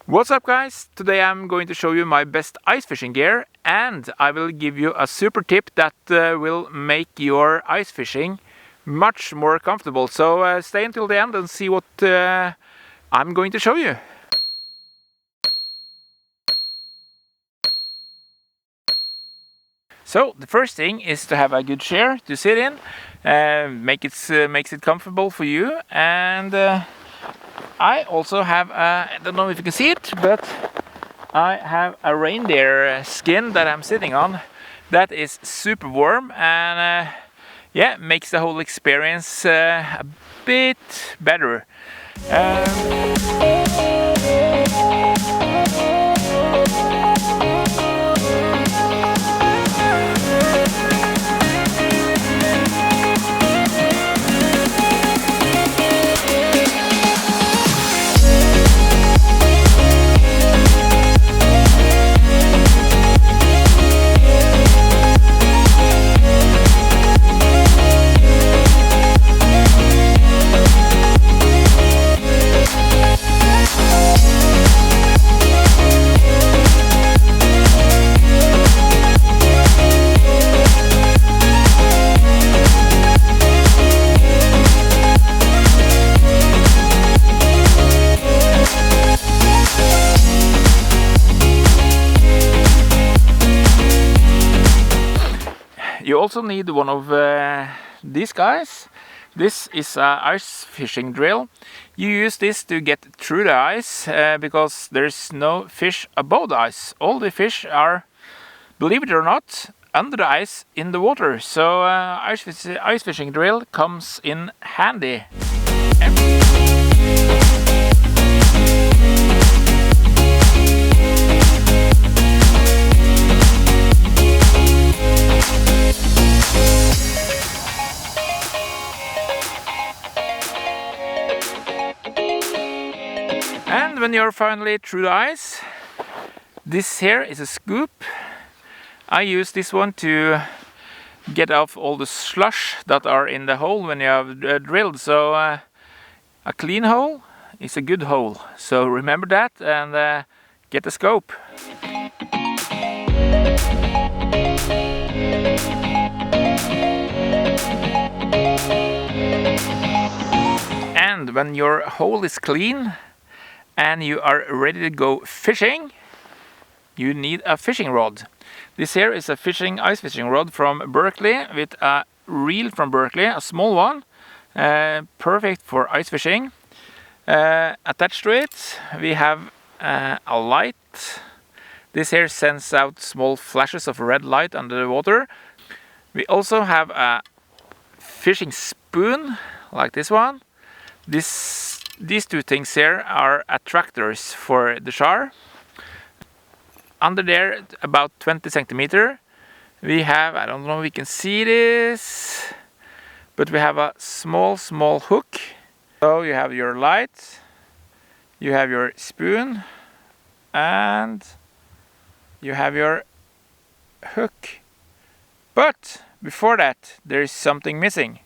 What's up guys? Today I'm going to show you my best ice fishing gear, and I will give you a super tip that will make your ice fishing much more comfortable. So stay until the end and see what I'm going to show you. So the first thing is to have a good chair to sit in, makes it comfortable for you. And I also have, I don't know if you can see it, but I have a reindeer skin that I'm sitting on that is super warm, and yeah, makes the whole experience a bit better. You also need one of these guys. This is an ice fishing drill. You use this to get through the ice because there's no fish above the ice. All the fish are, believe it or not, under the ice in the water. So ice fishing drill comes in handy. And when you're finally through the ice, this here is a scoop. I use this one to get off all the slush that are in the hole when you have drilled. So a clean hole is a good hole. So remember that and get the scope. And when your hole is clean and you are ready to go fishing, you need a fishing rod. This here is a ice fishing rod from Berkeley with a reel from Berkeley, a small one, perfect for ice fishing. Attached to it we have a light. This here sends out small flashes of red light under the water. We also have a fishing spoon like this one. These two things here are attractors for the char. Under there, about 20 centimeter, we have, I don't know if we can see this, but we have a small hook. So you have your light, you have your spoon, and you have your hook. But before that, there is something missing.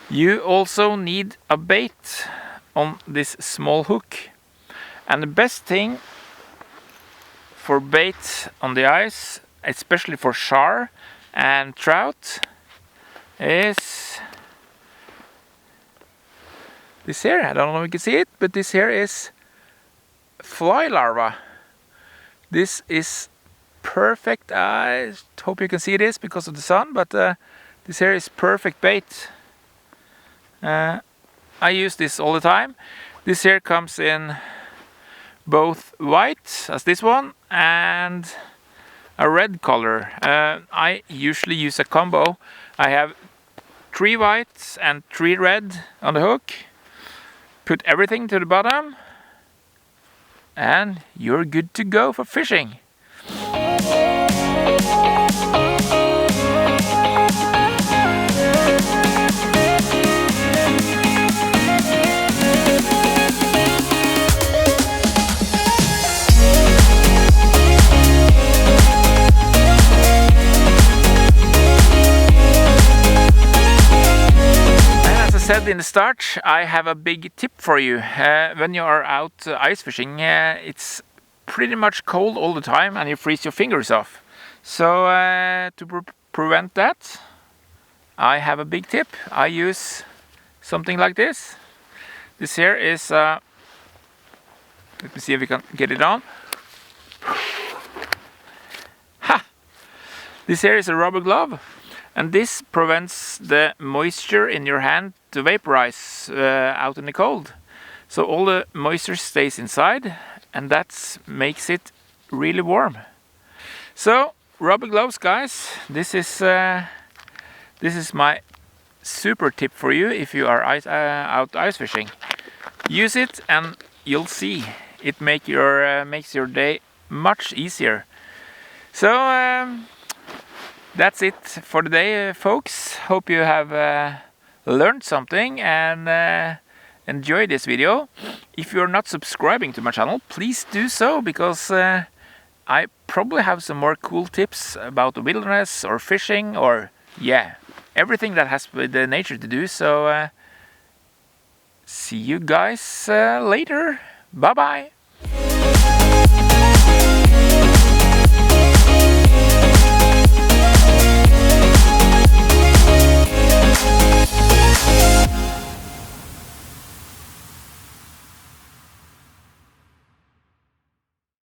You also need a bait on this small hook, and the best thing for bait on the ice, especially for char and trout, is this here. I don't know if you can see it, but this here is fly larva. This is perfect. I hope you can see this because of the sun, but this here is perfect bait. I use this all the time. This here comes in both white as this one and a red color. I usually use a combo. I have 3 whites and 3 red on the hook. Put everything to the bottom and you're good to go for fishing. said said in the start, I have a big tip for you. When you are out ice fishing, it's pretty much cold all the time and you freeze your fingers off. So to prevent that, I have a big tip. I use something like this. This here is, let me see if we can get it on. Ha! This here is a rubber glove, and this prevents the moisture in your hand to vaporize out in the cold. So all the moisture stays inside, and that makes it really warm. So rubber gloves, guys. This is my super tip for you if you are out ice fishing. Use it and you'll see it makes your day much easier. So that's it for today, folks. Hope you have learned something and enjoyed this video. If you're not subscribing to my channel, please do so, because I probably have some more cool tips about the wilderness or fishing or everything that has with the nature to do. So see you guys later. Bye bye.